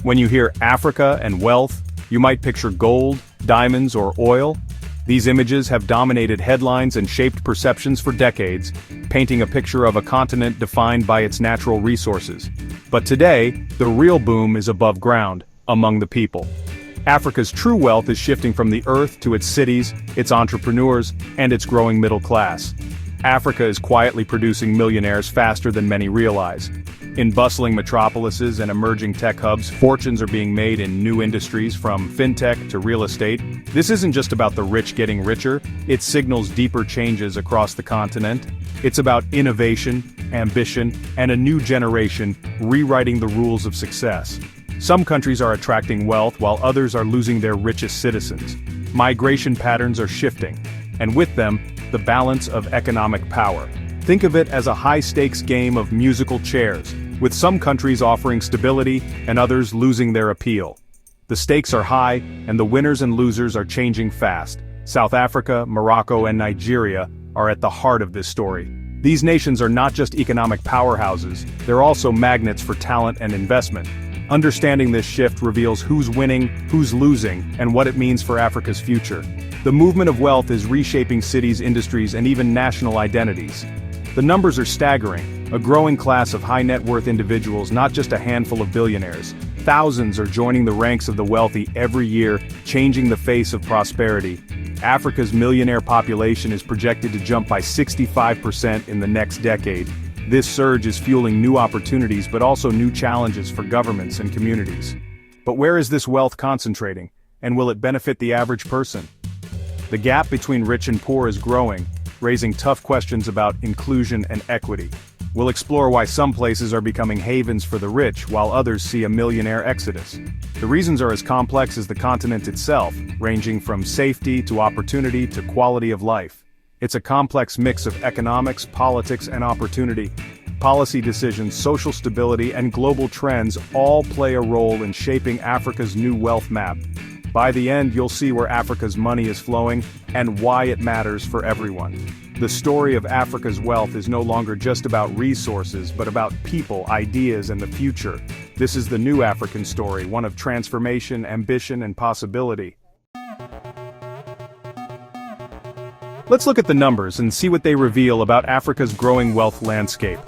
When you hear Africa and wealth, you might picture gold, diamonds, or oil. These images have dominated headlines and shaped perceptions for decades, painting a picture of a continent defined by its natural resources. But today, the real boom is above ground, among the people. Africa's true wealth is shifting from the earth to its cities, its entrepreneurs, and its growing middle class. Africa is quietly producing millionaires faster than many realize. In bustling metropolises and emerging tech hubs, fortunes are being made in new industries from fintech to real estate. This isn't just about the rich getting richer, it signals deeper changes across the continent. It's about innovation, ambition, and a new generation rewriting the rules of success. Some countries are attracting wealth while others are losing their richest citizens. Migration patterns are shifting, and with them, the balance of economic power. Think of it as a high-stakes game of musical chairs, with some countries offering stability and others losing their appeal. The stakes are high, and the winners and losers are changing fast. South Africa, Morocco, and Nigeria are at the heart of this story. These nations are not just economic powerhouses, they're also magnets for talent and investment. Understanding this shift reveals who's winning, who's losing, and what it means for Africa's future. The movement of wealth is reshaping cities, industries, and even national identities. The numbers are staggering, a growing class of high-net-worth individuals, not just a handful of billionaires. Thousands are joining the ranks of the wealthy every year, changing the face of prosperity. Africa's millionaire population is projected to jump by 65% in the next decade. This surge is fueling new opportunities but also new challenges for governments and communities. But where is this wealth concentrating, and will it benefit the average person? The gap between rich and poor is growing, raising tough questions about inclusion and equity. We'll explore why some places are becoming havens for the rich while others see a millionaire exodus. The reasons are as complex as the continent itself, ranging from safety to opportunity to quality of life. It's a complex mix of economics, politics, and opportunity. Policy decisions, social stability, and global trends all play a role in shaping Africa's new wealth map. By the end, you'll see where Africa's money is flowing and why it matters for everyone. The story of Africa's wealth is no longer just about resources, but about people, ideas, and the future. This is the new African story, one of transformation, ambition, and possibility. Let's look at the numbers and see what they reveal about Africa's growing wealth landscape.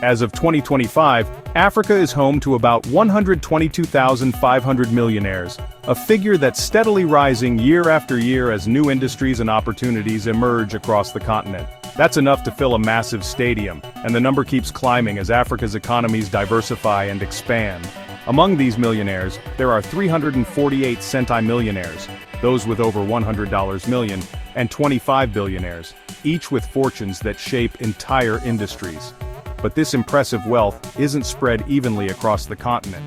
As of 2025, Africa is home to about 122,500 millionaires, a figure that's steadily rising year after year as new industries and opportunities emerge across the continent. That's enough to fill a massive stadium, and the number keeps climbing as Africa's economies diversify and expand. Among these millionaires, there are 348 centimillionaires, those with over $100 million, and 25 billionaires, each with fortunes that shape entire industries. But this impressive wealth isn't spread evenly across the continent.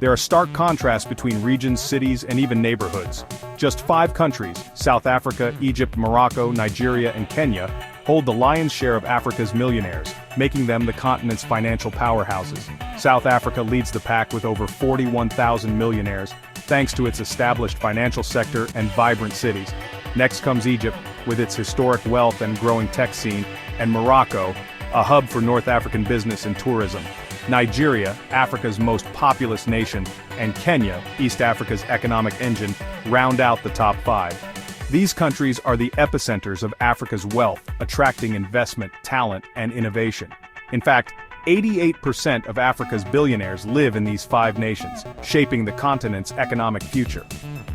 There are stark contrasts between regions, cities, and even neighborhoods. Just 5 countries, South Africa, Egypt, Morocco, Nigeria, and Kenya, hold the lion's share of Africa's millionaires, making them the continent's financial powerhouses. South Africa leads the pack with over 41,000 millionaires, thanks to its established financial sector and vibrant cities. Next comes Egypt, with its historic wealth and growing tech scene, and Morocco, a hub for North African business and tourism. Nigeria, Africa's most populous nation, and Kenya, East Africa's economic engine, round out the top 5. These countries are the epicenters of Africa's wealth, attracting investment, talent, and innovation. In fact, 88% of Africa's billionaires live in these 5 nations, shaping the continent's economic future.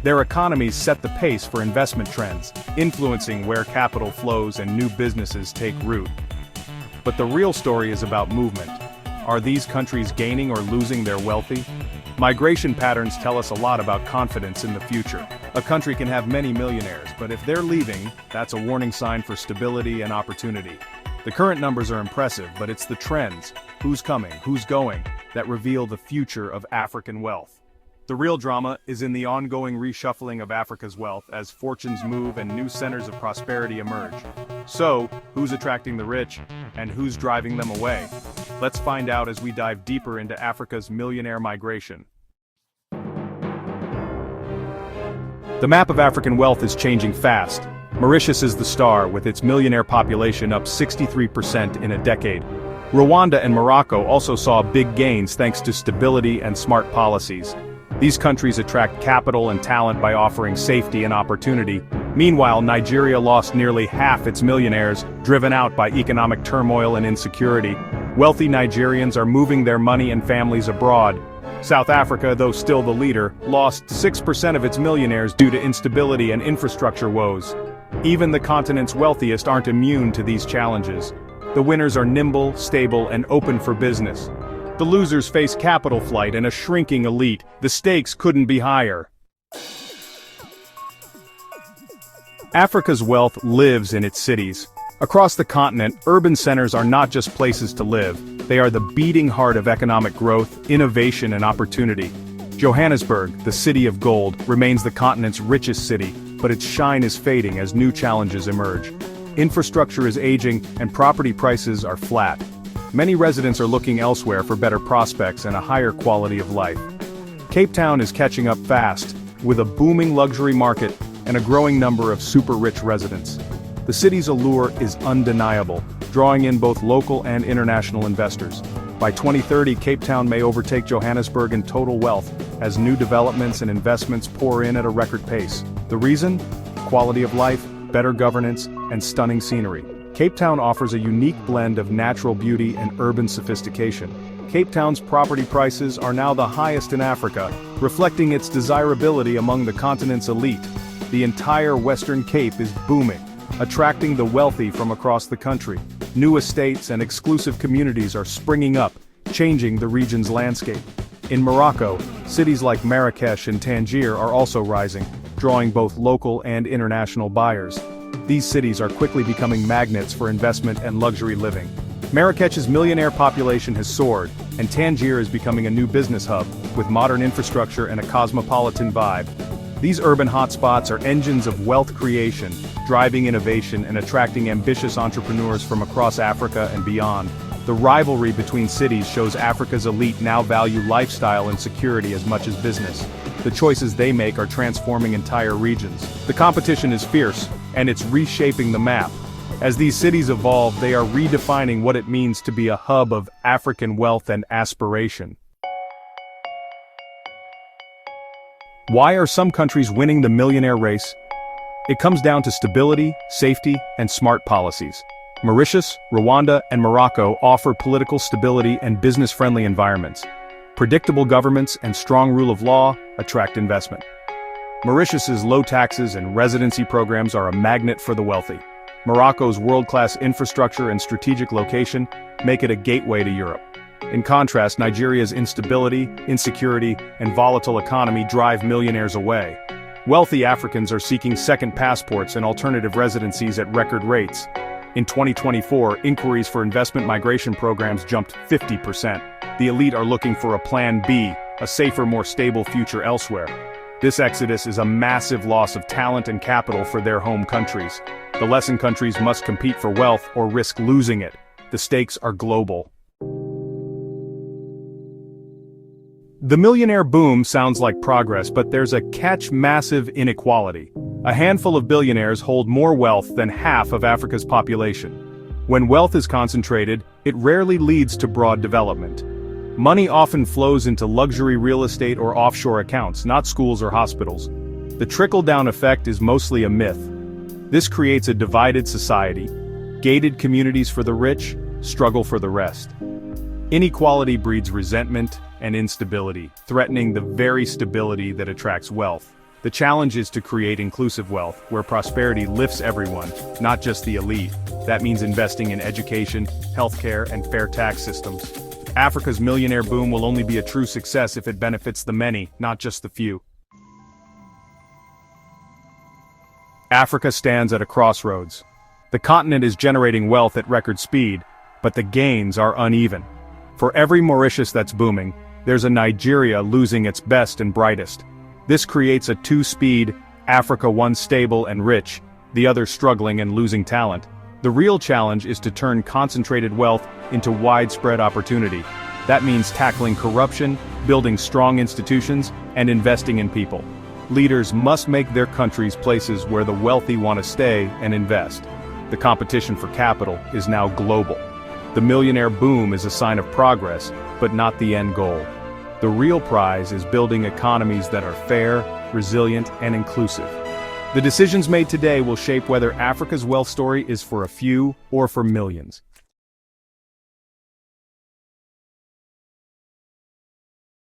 Their economies set the pace for investment trends, influencing where capital flows and new businesses take root. But the real story is about movement. Are these countries gaining or losing their wealthy? Migration patterns tell us a lot about confidence in the future. A country can have many millionaires, but if they're leaving, that's a warning sign for stability and opportunity. The current numbers are impressive, but it's the trends, who's coming, who's going, that reveal the future of African wealth. The real drama is in the ongoing reshuffling of Africa's wealth as fortunes move and new centers of prosperity emerge. So, who's attracting the rich, and who's driving them away? Let's find out as we dive deeper into Africa's millionaire migration. The map of African wealth is changing fast. Mauritius is the star, with its millionaire population up 63% in a decade. Rwanda and Morocco also saw big gains thanks to stability and smart policies. These countries attract capital and talent by offering safety and opportunity. Meanwhile, Nigeria lost nearly half its millionaires, driven out by economic turmoil and insecurity. Wealthy Nigerians are moving their money and families abroad. South Africa, though still the leader, lost 6% of its millionaires due to instability and infrastructure woes. Even the continent's wealthiest aren't immune to these challenges. The winners are nimble, stable, and open for business. The losers face capital flight and a shrinking elite. The stakes couldn't be higher. Africa's wealth lives in its cities. Across the continent, urban centers are not just places to live. They are the beating heart of economic growth, innovation, and opportunity. Johannesburg, the city of gold, remains the continent's richest city, but its shine is fading as new challenges emerge. Infrastructure is aging, and property prices are flat. Many residents are looking elsewhere for better prospects and a higher quality of life. Cape Town is catching up fast, with a booming luxury market and a growing number of super-rich residents. The city's allure is undeniable, drawing in both local and international investors. By 2030, Cape Town may overtake Johannesburg in total wealth, as new developments and investments pour in at a record pace. The reason? Quality of life, better governance, and stunning scenery. Cape Town offers a unique blend of natural beauty and urban sophistication. Cape Town's property prices are now the highest in Africa, reflecting its desirability among the continent's elite. The entire Western Cape is booming, attracting the wealthy from across the country. New estates and exclusive communities are springing up, changing the region's landscape. In Morocco, cities like Marrakesh and Tangier are also rising, drawing both local and international buyers. These cities are quickly becoming magnets for investment and luxury living. Marrakech's millionaire population has soared, and Tangier is becoming a new business hub, with modern infrastructure and a cosmopolitan vibe. These urban hotspots are engines of wealth creation, driving innovation and attracting ambitious entrepreneurs from across Africa and beyond. The rivalry between cities shows Africa's elite now value lifestyle and security as much as business. The choices they make are transforming entire regions. The competition is fierce, and it's reshaping the map. As these cities evolve, they are redefining what it means to be a hub of African wealth and aspiration. Why are some countries winning the millionaire race? It comes down to stability, safety, and smart policies. Mauritius, Rwanda, and Morocco offer political stability and business-friendly environments. Predictable governments and strong rule of law attract investment. Mauritius's low taxes and residency programs are a magnet for the wealthy. Morocco's world-class infrastructure and strategic location make it a gateway to Europe. In contrast, Nigeria's instability, insecurity, and volatile economy drive millionaires away. Wealthy Africans are seeking second passports and alternative residencies at record rates. In 2024, inquiries for investment migration programs jumped 50%. The elite are looking for a plan B, a safer, more stable future elsewhere. This exodus is a massive loss of talent and capital for their home countries. The lesson countries must compete for wealth or risk losing it. The stakes are global. The millionaire boom sounds like progress, but there's a catch: massive inequality. A handful of billionaires hold more wealth than half of Africa's population. When wealth is concentrated, it rarely leads to broad development. Money often flows into luxury real estate or offshore accounts, not schools or hospitals. The trickle-down effect is mostly a myth. This creates a divided society. Gated communities for the rich, struggle for the rest. Inequality breeds resentment and instability, threatening the very stability that attracts wealth. The challenge is to create inclusive wealth, where prosperity lifts everyone, not just the elite. That means investing in education, healthcare, and fair tax systems. Africa's millionaire boom will only be a true success if it benefits the many, not just the few. Africa stands at a crossroads. The continent is generating wealth at record speed, but the gains are uneven. For every Mauritius that's booming, there's a Nigeria losing its best and brightest. This creates a two-speed, Africa one stable and rich, the other struggling and losing talent. The real challenge is to turn concentrated wealth into widespread opportunity. That means tackling corruption, building strong institutions, and investing in people. Leaders must make their countries places where the wealthy want to stay and invest. The competition for capital is now global. The millionaire boom is a sign of progress, but not the end goal. The real prize is building economies that are fair, resilient, and inclusive. The decisions made today will shape whether Africa's wealth story is for a few or for millions.